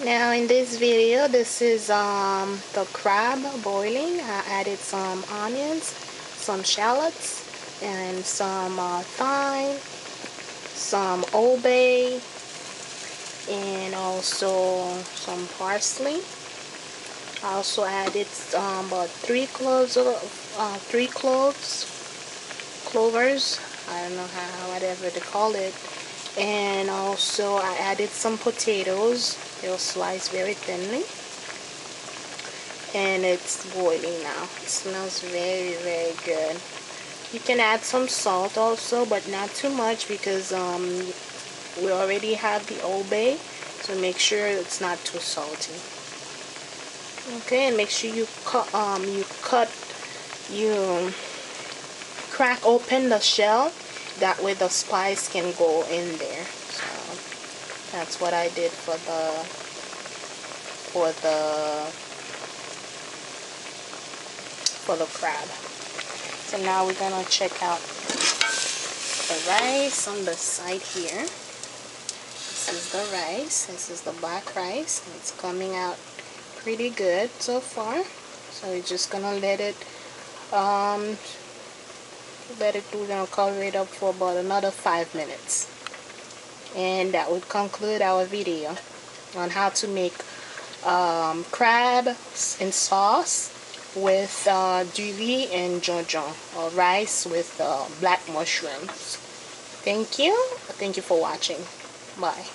Now in this video, this is the crab boiling. I added some onions, some shallots, and some thyme, some Old Bay, and also some parsley. I also added about three cloves, clovers. I don't know whatever they call it. And also I added some potatoes. They'll slice very thinly. And it's boiling now. It smells very, very good. You can add some salt also, but not too much because we already have the Old Bay. So make sure it's not too salty. Okay, and make sure you crack open the shell. That way the spice can go in there. So that's what I did for the crab. So now we're gonna check out the rice on the side here. This is the rice. This is the black rice. It's coming out pretty good so far. So we're just gonna let it we're gonna cover it up for about another 5 minutes. And that would conclude our video on how to make crab in sauce with du riz and jonjon, or rice with black mushrooms. Thank you for watching. Bye.